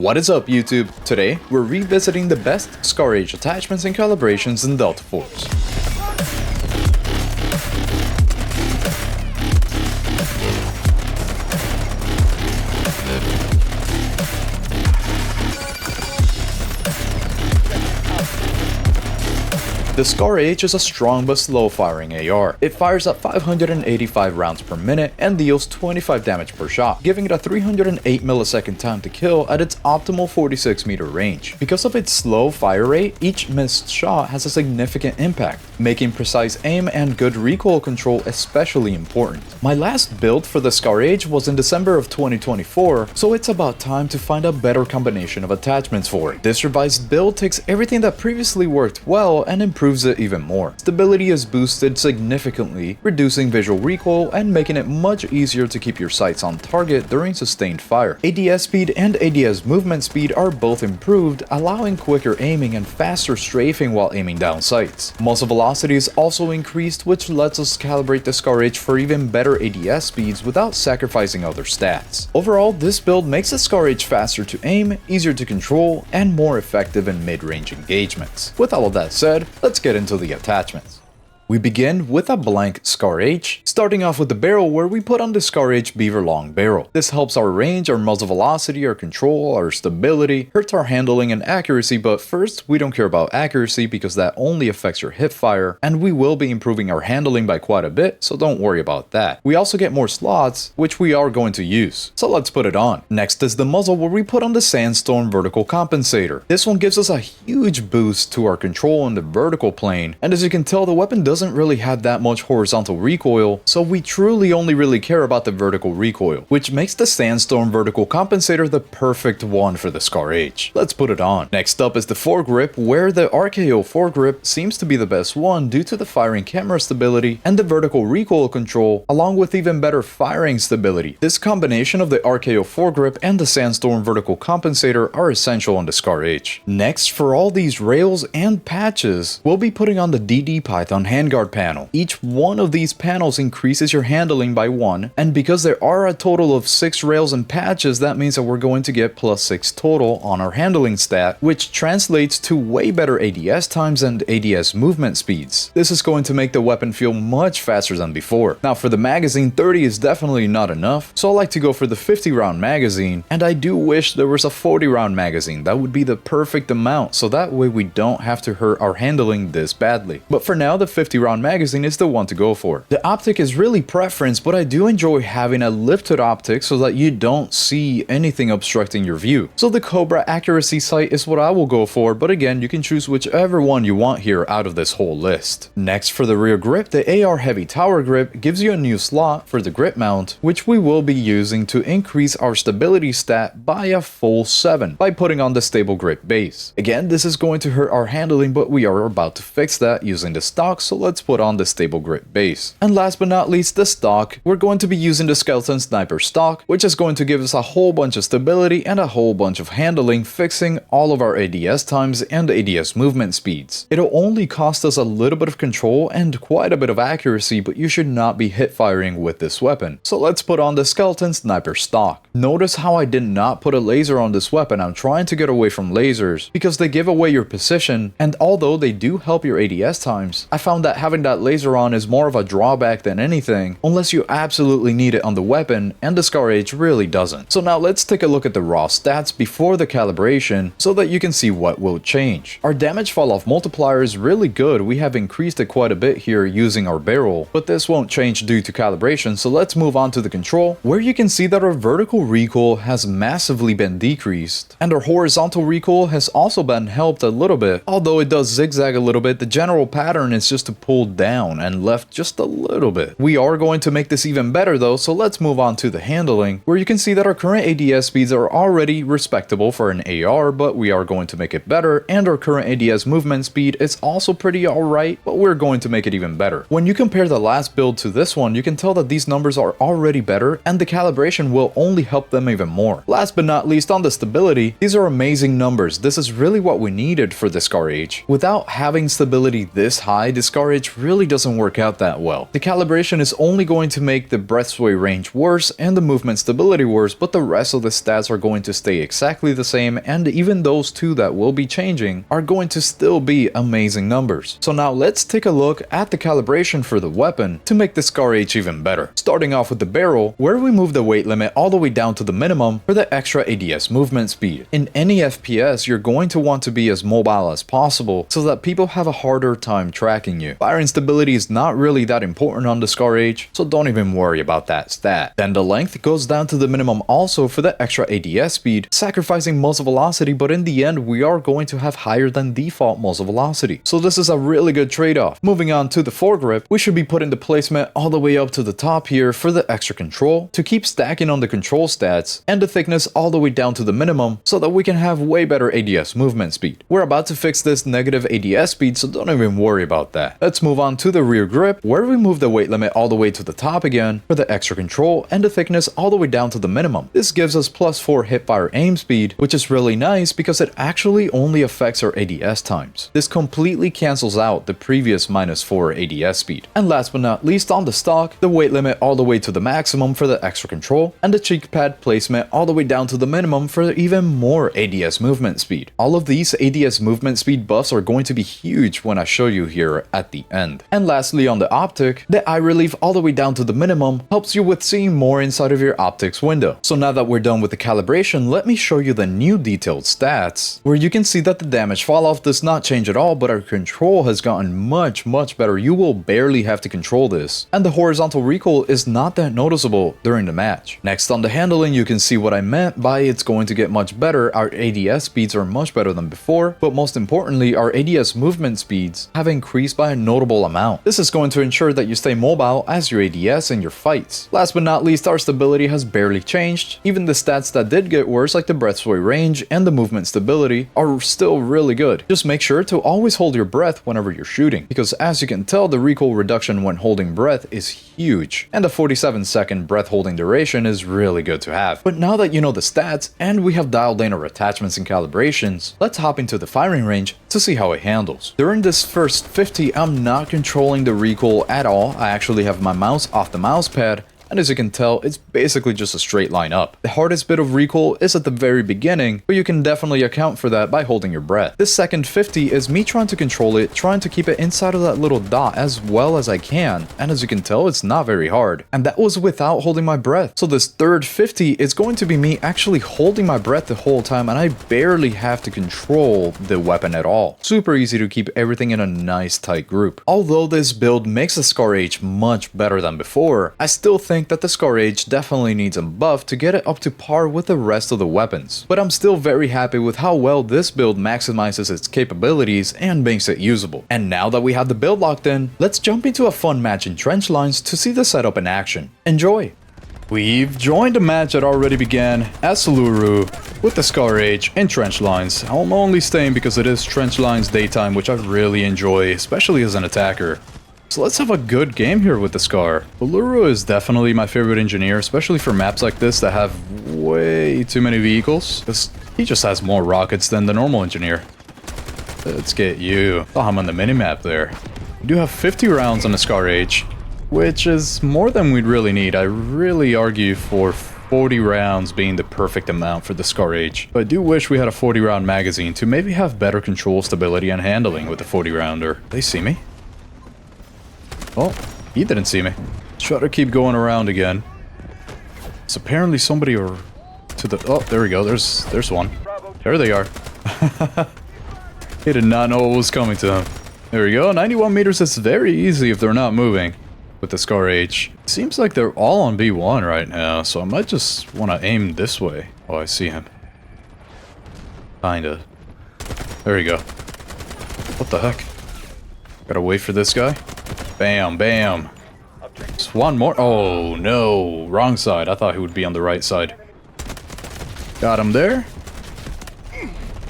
What is up, YouTube? Today, we're revisiting the best Scar Age attachments and calibrations in Delta Force. The Scar Age is a strong but slow-firing AR. It fires at 585 rounds per minute and deals 25 damage per shot, giving it a 308 millisecond time to kill at its optimal 46 meter range. Because of its slow fire rate, each missed shot has a significant impact, making precise aim and good recoil control especially important. My last build for the Scar Age was in December of 2024, so it's about time to find a better combination of attachments for it. This revised build takes everything that previously worked well and improves it even more. Stability is boosted significantly, reducing visual recoil and making it much easier to keep your sights on target during sustained fire. ADS speed and ADS movement speed are both improved, allowing quicker aiming and faster strafing while aiming down sights. Muzzle velocity is also increased, which lets us calibrate the Scar Age for even better ADS speeds without sacrificing other stats. Overall, this build makes the Scar Age faster to aim, easier to control, and more effective in mid-range engagements. With all of that said, let's get into the attachments. We begin with a blank Scar Age, starting off with the barrel where we put on the Scar Age Beaver Long barrel. This helps our range, our muzzle velocity, our control, our stability, hurts our handling and accuracy, but first, we don't care about accuracy because that only affects your hip fire, and we will be improving our handling by quite a bit, so don't worry about that. We also get more slots, which we are going to use, so let's put it on. Next is the muzzle where we put on the Sandstorm Vertical Compensator. This one gives us a huge boost to our control in the vertical plane, and as you can tell, the weapon doesn't really have that much horizontal recoil, so we truly only really care about the vertical recoil, which makes the Sandstorm Vertical Compensator the perfect one for the Scar Age. Let's put it on. Next up is the foregrip, where the RKO foregrip seems to be the best one due to the firing camera stability and the vertical recoil control, along with even better firing stability. This combination of the RKO foregrip and the Sandstorm Vertical Compensator are essential on the Scar Age. Next, for all these rails and patches, we'll be putting on the DD Python handguard panel. Each one of these panels increases your handling by 1, and because there are a total of 6 rails and patches, that means that we're going to get +6 total on our handling stat, which translates to way better ADS times and ADS movement speeds. This is going to make the weapon feel much faster than before. Now for the magazine, 30 is definitely not enough, so I like to go for the 50 round magazine, and I do wish there was a 40 round magazine. That would be the perfect amount, so that way we don't have to hurt our handling this badly. But for now, the 50 round magazine is the one to go for. The optic is really preference, but I do enjoy having a lifted optic so that you don't see anything obstructing your view. So the Cobra accuracy sight is what I will go for, but again, you can choose whichever one you want here out of this whole list. Next, for the rear grip, the AR Heavy Tower Grip gives you a new slot for the grip mount, which we will be using to increase our stability stat by a full 7 by putting on the stable grip base. Again, this is going to hurt our handling, but we are about to fix that using the stock, so let's put on the stable grip base. And last but not least, the stock. We're going to be using the Skeleton Sniper stock, which is going to give us a whole bunch of stability and a whole bunch of handling, fixing all of our ADS times and ADS movement speeds. It'll only cost us a little bit of control and quite a bit of accuracy, but you should not be hit firing with this weapon. So let's put on the Skeleton Sniper stock. Notice how I did not put a laser on this weapon. I'm trying to get away from lasers because they give away your position, and although they do help your ADS times, I found that having that laser on is more of a drawback than anything, unless you absolutely need it on the weapon, and the Scar Age really doesn't. So now let's take a look at the raw stats before the calibration so that you can see what will change. Our damage fall off multiplier is really good. We have increased it quite a bit here using our barrel, but this won't change due to calibration, so let's move on to the control, where you can see that our vertical recoil has massively been decreased, and our horizontal recoil has also been helped a little bit. Although it does zigzag a little bit, the general pattern is just to pull down and left just a little bit. We are going to make this even better though, so let's move on to the handling, where you can see that our current ADS speeds are already respectable for an AR, but we are going to make it better, and our current ADS movement speed is also pretty alright, but we're going to make it even better. When you compare the last build to this one, you can tell that these numbers are already better, and the calibration will only help them even more. Last but not least, on the stability, these are amazing numbers. This is really what we needed for the Scar Age. Without having stability this high, the Scar Scar H really doesn't work out that well. The calibration is only going to make the breath sway range worse and the movement stability worse, but the rest of the stats are going to stay exactly the same, and even those two that will be changing are going to still be amazing numbers. So now let's take a look at the calibration for the weapon to make the Scar H even better. Starting off with the barrel, where we move the weight limit all the way down to the minimum for the extra ADS movement speed. In any FPS, you're going to want to be as mobile as possible so that people have a harder time tracking you. Firing stability is not really that important on the Scar H, so don't even worry about that stat. Then the length goes down to the minimum also for the extra ADS speed, sacrificing muzzle velocity, but in the end we are going to have higher than default muzzle velocity. So this is a really good trade-off. Moving on to the foregrip, we should be putting the placement all the way up to the top here for the extra control to keep stacking on the control stats, and the thickness all the way down to the minimum so that we can have way better ADS movement speed. We're about to fix this negative ADS speed, so don't even worry about that. Let's move on to the rear grip, where we move the weight limit all the way to the top again for the extra control and the thickness all the way down to the minimum. This gives us +4 hipfire aim speed, which is really nice because it actually only affects our ADS times. This completely cancels out the previous -4 ADS speed. And last but not least, on the stock, the weight limit all the way to the maximum for the extra control and the cheek pad placement all the way down to the minimum for even more ADS movement speed. All of these ADS movement speed buffs are going to be huge when I show you here at the end. And lastly, on the optic, the eye relief all the way down to the minimum helps you with seeing more inside of your optics window. So now that we're done with the calibration, let me show you the new detailed stats, where you can see that the damage fall off does not change at all, but our control has gotten much better. You will barely have to control this, and the horizontal recoil is not that noticeable during the match. Next, on the handling, you can see what I meant by it's going to get much better. Our ADS speeds are much better than before, but most importantly, our ADS movement speeds have increased by a notable amount. This is going to ensure that you stay mobile as your ADS in your fights. Last but not least, our stability has barely changed. Even the stats that did get worse, like the breath sway range and the movement stability, are still really good. Just make sure to always hold your breath whenever you're shooting, because as you can tell, the recoil reduction when holding breath is huge, and the 47-second breath holding duration is really good to have. But now that you know the stats and we have dialed in our attachments and calibrations, let's hop into the firing range to see how it handles. During this first 50, I'm not controlling the recoil at all. I actually have my mouse off the mouse pad, and as you can tell, it's basically just a straight line up. The hardest bit of recoil is at the very beginning, but you can definitely account for that by holding your breath. This second 50 is me trying to control it, trying to keep it inside of that little dot as well as I can, and as you can tell, it's not very hard. And that was without holding my breath. So this third 50 is going to be me actually holding my breath the whole time, and I barely have to control the weapon at all. Super easy to keep everything in a nice tight group. Although this build makes the Scar H much better than before, I still think that the Scar H definitely needs a buff to get it up to par with the rest of the weapons. But I'm still very happy with how well this build maximizes its capabilities and makes it usable. And now that we have the build locked in, let's jump into a fun match in trench lines to see the setup in action. Enjoy! We've joined a match that already began as Luru with the Scar H in trench lines. I'm only staying because it is trench lines daytime, which I really enjoy, especially as an attacker. So let's have a good game here with the Scar. Luru is definitely my favorite engineer, especially for maps like this that have way too many vehicles, because he just has more rockets than the normal engineer. Let's get you. Oh, I'm on the minimap there. We do have 50 rounds on the Scar H, which is more than we'd really need. I really argue for 40 rounds being the perfect amount for the Scar H. But I do wish we had a 40 round magazine to maybe have better control, stability, and handling with the 40 rounder. They see me? Oh, he didn't see me. Try to keep going around again. It's apparently somebody or to the... Oh, there we go. There's one. There they are. He did not know what was coming to him. There we go. 91 meters is very easy if they're not moving with the Scar H. Seems like they're all on B1 right now, so I might just want to aim this way. Oh, I see him. Kinda. There we go. What the heck? Gotta wait for this guy. Bam, bam. Just one more. Oh, no. Wrong side. I thought he would be on the right side. Got him there.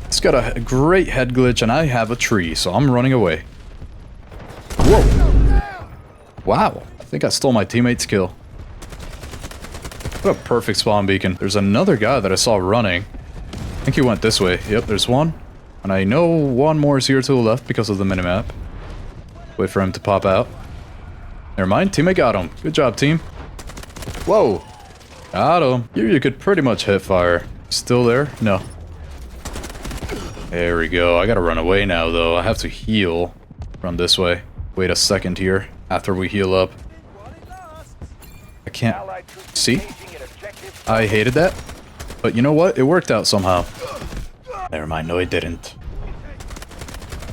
It's got a great head glitch, and I have a tree, so I'm running away. Whoa. Wow. I think I stole my teammate's kill. What a perfect spawn beacon. There's another guy that I saw running. I think he went this way. Yep, there's one. And I know one more is here to the left because of the minimap. Wait for him to pop out. Never mind, teammate got him. Good job, team. Whoa. Got him. Here you could pretty much hit fire. Still there? No. There we go. I gotta run away now, though. I have to heal. Run this way. Wait a second here. After we heal up. I can't... See? I hated that. But you know what? It worked out somehow. Never mind. No, it didn't.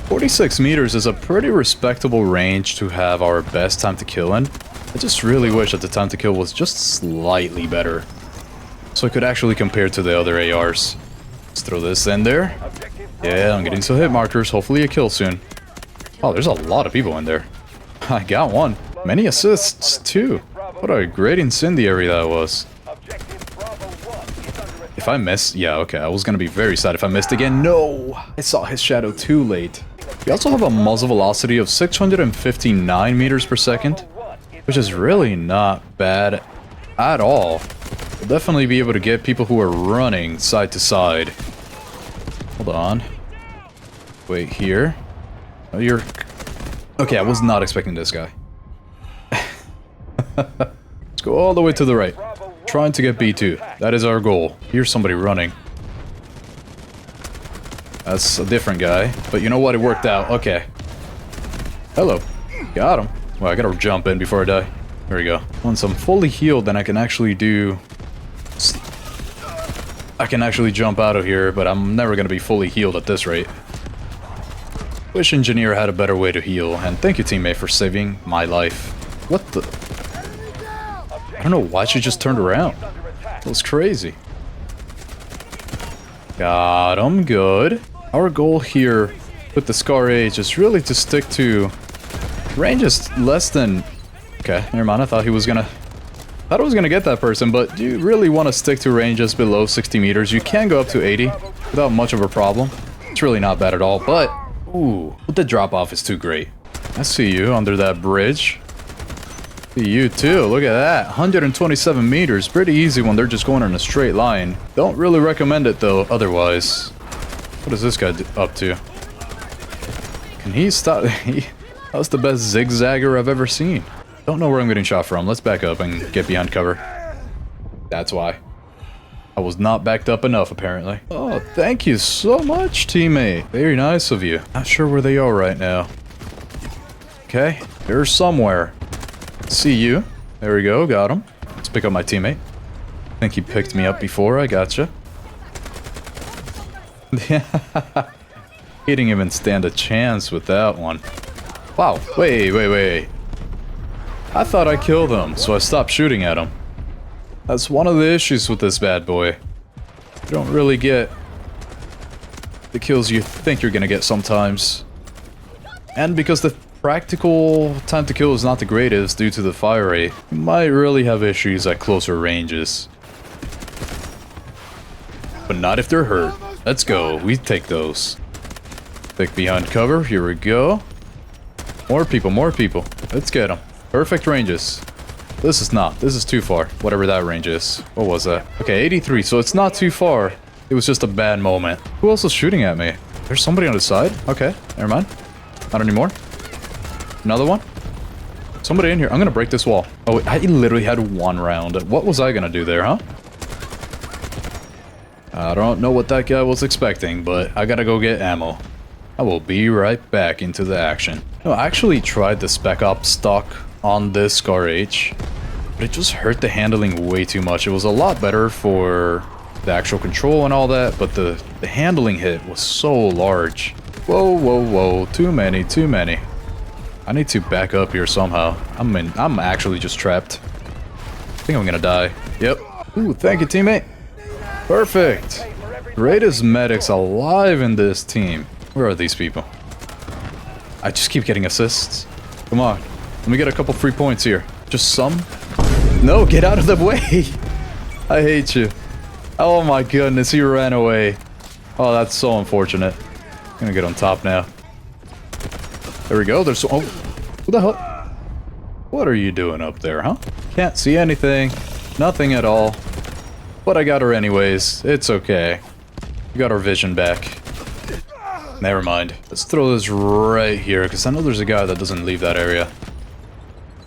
46 meters is a pretty respectable range to have our best time to kill in. I just really wish that the time to kill was just slightly better. So I could actually compare to the other ARs. Let's throw this in there. Yeah, I'm getting some hit markers. Hopefully a kill soon. Oh, there's a lot of people in there. I got one. Many assists, too. What a great incendiary that was. If I miss... Yeah, okay. I was gonna be very sad if I missed again. No! I saw his shadow too late. We also have a muzzle velocity of 659 meters per second, which is really not bad at all. We'll definitely be able to get people who are running side to side. Hold on. Wait here. Oh, you're... Okay, I was not expecting this guy. Let's go all the way to the right. Trying to get B2. That is our goal. Here's somebody running. That's a different guy. But you know what? It worked out. Okay. Hello. Got him. Well, I gotta jump in before I die. There we go. Once I'm fully healed, then I can actually do... I can actually jump out of here, but I'm never gonna be fully healed at this rate. Wish Engineer had a better way to heal, and thank you, teammate, for saving my life. What the... I don't know why she just turned around. That was crazy. Got him. Good. Our goal here with the Scar H is really to stick to ranges less than... Okay, never mind. I thought I was gonna get that person, but you really want to stick to ranges below 60 meters. You can go up to 80 without much of a problem. It's really not bad at all, but... Ooh, the drop-off is too great. I see you under that bridge. You too, look at that. 127 meters, pretty easy when they're just going in a straight line. Don't really recommend it though, otherwise. What is this guy up to? Can he stop? That was the best zigzagger I've ever seen. Don't know where I'm getting shot from. Let's back up and get behind cover. That's why. I was not backed up enough, apparently. Oh, thank you so much, teammate. Very nice of you. Not sure where they are right now. Okay, they're somewhere. See you. There we go, got him. Let's pick up my teammate. I think he picked me up before, I gotcha. He didn't even stand a chance with that one. Wow, wait. I thought I killed him, so I stopped shooting at him. That's one of the issues with this bad boy. You don't really get the kills you think you're gonna get sometimes. And because the practical time to kill is not the greatest due to the fire rate, you might really have issues at closer ranges. But not if they're hurt. Let's go, we take those. Pick behind cover, here we go. More people. Let's get them. Perfect ranges. This is too far, whatever that range is. What was that? Okay, 83, so it's not too far. It was just a bad moment. Who else is shooting at me? There's somebody on the side? Okay, never mind. Not anymore. Another one? Somebody in here. I'm gonna break this wall. Oh, I literally had one round. What was I gonna do there, huh? I don't know what that guy was expecting, but I gotta go get ammo. I will be right back into the action. No, I actually tried the Spec Ops stock on this Scar H, but it just hurt the handling way too much. It was a lot better for the actual control and all that, but the handling hit was so large. Whoa. Too many. I need to back up here somehow. I'm actually just trapped. I think I'm gonna die. Yep. Ooh, thank you, teammate. Perfect. Greatest medics alive in this team. Where are these people? I just keep getting assists. Come on. Let me get a couple free points here. Just some. No, get out of the way. I hate you. Oh my goodness, he ran away. Oh, that's so unfortunate. I'm gonna get on top now. There we go. There's oh, who the hell? What are you doing up there, huh? Can't see anything. Nothing at all. But I got her anyways. It's okay. We got our vision back. Never mind. Let's throw this right here, because I know there's a guy that doesn't leave that area.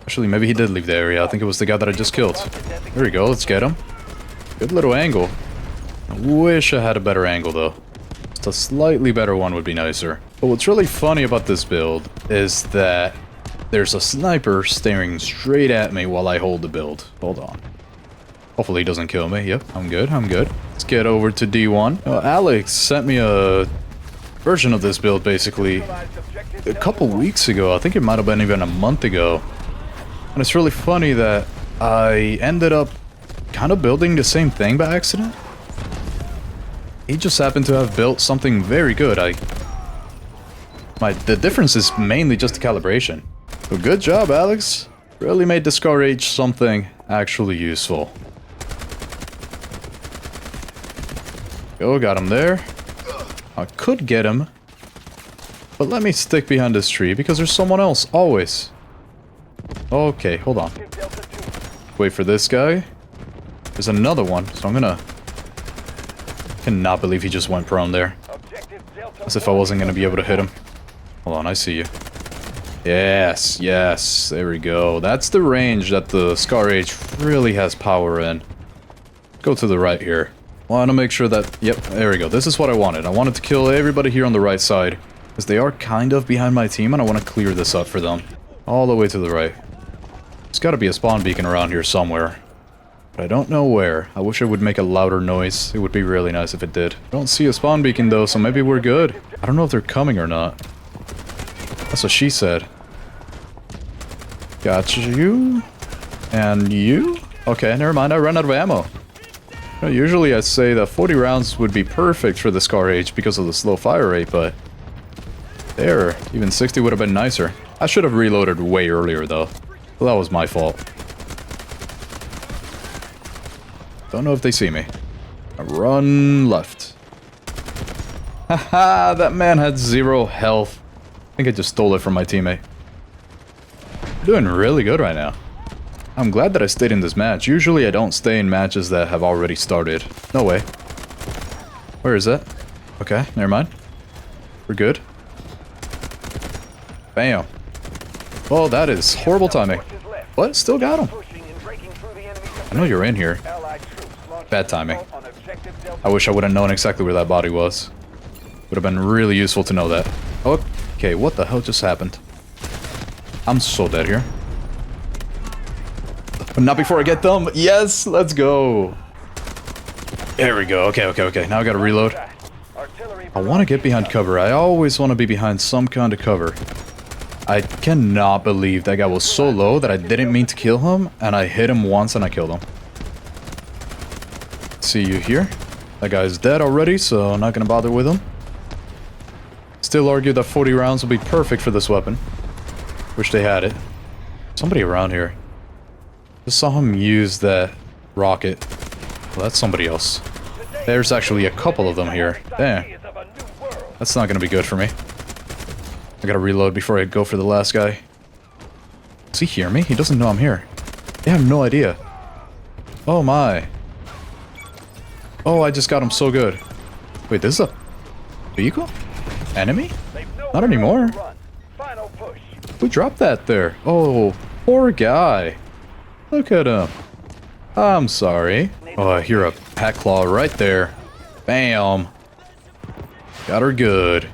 Actually, maybe he did leave the area. I think it was the guy that I just killed. There we go, let's get him. Good little angle. I wish I had a better angle, though. Just a slightly better one would be nicer. But what's really funny about this build is that there's a sniper staring straight at me while I hold the build. Hold on. Hopefully he doesn't kill me. Yep, I'm good, I'm good. Let's get over to D1. Alex sent me a version of this build, basically, a couple weeks ago. I think it might have been even a month ago. And it's really funny that I ended up kind of building the same thing by accident. He just happened to have built something very good. The difference is mainly just the calibration. So good job, Alex. Really made the Scar H something actually useful. Go, got him there. I could get him, but let me stick behind this tree because there's someone else, always. Okay, hold on. Wait for this guy. There's another one, so I'm gonna... Cannot believe he just went prone there. As if I wasn't gonna be able to hit him. Hold on, I see you. Yes, yes, there we go. That's the range that the Scar H really has power in. Go to the right here. Want to make sure that... Yep, there we go. This is what I wanted. I wanted to kill everybody here on the right side, because they are kind of behind my team, and I want to clear this up for them. All the way to the right. There's got to be a spawn beacon around here somewhere. But I don't know where. I wish it would make a louder noise. It would be really nice if it did. I don't see a spawn beacon though, so maybe we're good. I don't know if they're coming or not. That's what she said. Got you. And you? Okay, never mind. I ran out of ammo. Usually I say that 40 rounds would be perfect for the Scar H because of the slow fire rate, but... There, even 60 would have been nicer. I should have reloaded way earlier though. Well, that was my fault. Don't know if they see me. I run left. Haha, that man had 0 health. I think I just stole it from my teammate. Doing really good right now. I'm glad that I stayed in this match. Usually I don't stay in matches that have already started. No way. Where is that? Okay, never mind. We're good. Bam. Oh, that is horrible timing. What? Still got him. I know you're in here. Bad timing. I wish I would have known exactly where that body was. Would have been really useful to know that. Okay, what the hell just happened? I'm so dead here. But not before I get them. Yes, let's go. There we go. Okay. Now I gotta reload. I want to get behind cover. I always want to be behind some kind of cover. I cannot believe that guy was so low that I didn't mean to kill him, and I hit him once and I killed him. See you here. That guy's dead already, so I'm not gonna bother with him. Still argue that 40 rounds will be perfect for this weapon. Wish they had it. Somebody around here. Just saw him use that rocket. Well, that's somebody else. There's actually a couple of them here. Damn. That's not gonna be good for me. I gotta reload before I go for the last guy. Does he hear me? He doesn't know I'm here. They have no idea. Oh my. Oh, I just got him so good. Wait, this is a vehicle? Enemy? Not anymore. Who dropped that there? Oh, poor guy. Look at him. I'm sorry. Oh, I hear a pack claw right there. Bam. Got her good.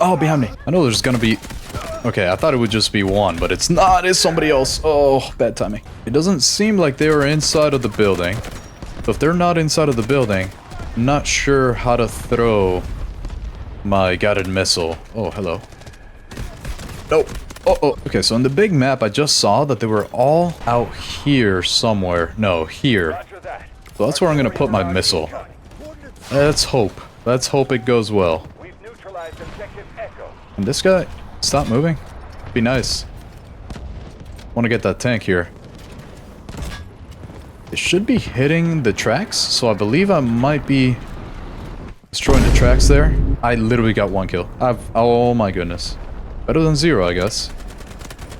Oh, behind me. I know there's gonna be... Okay, I thought it would just be one, but it's not. It's somebody else. Oh, bad timing. It doesn't seem like they were inside of the building. So if they're not inside of the building, I'm not sure how to throw my guided missile. Oh, hello. Nope. Oh. Okay, so in the big map, I just saw that they were all out here somewhere. No, here. So that's where I'm gonna put my missile. Let's hope. Let's hope it goes well. And this guy, stop moving. Be nice. Want to get that tank here. It should be hitting the tracks, so I believe I might be destroying the tracks there. I literally got 1 kill. Oh my goodness. Better than 0, I guess.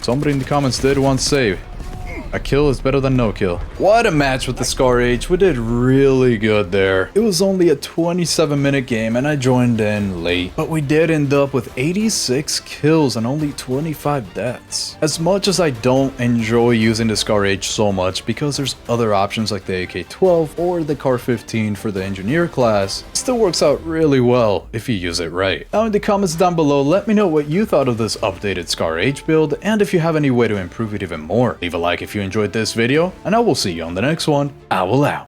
Somebody in the comments did once say, A kill is better than no kill. What a match with the Scar H. We did really good there. It was only a 27-minute game and I joined in late, but we did end up with 86 kills and only 25 deaths. As much as I don't enjoy using the Scar H so much because there's other options like the AK-12 or the Car 15 for the engineer class, it still works out really well if you use it right. Now in the comments down below, let me know what you thought of this updated Scar H build and if you have any way to improve it even more. Leave a like if you enjoyed this video, and I will see you on the next one. I will out.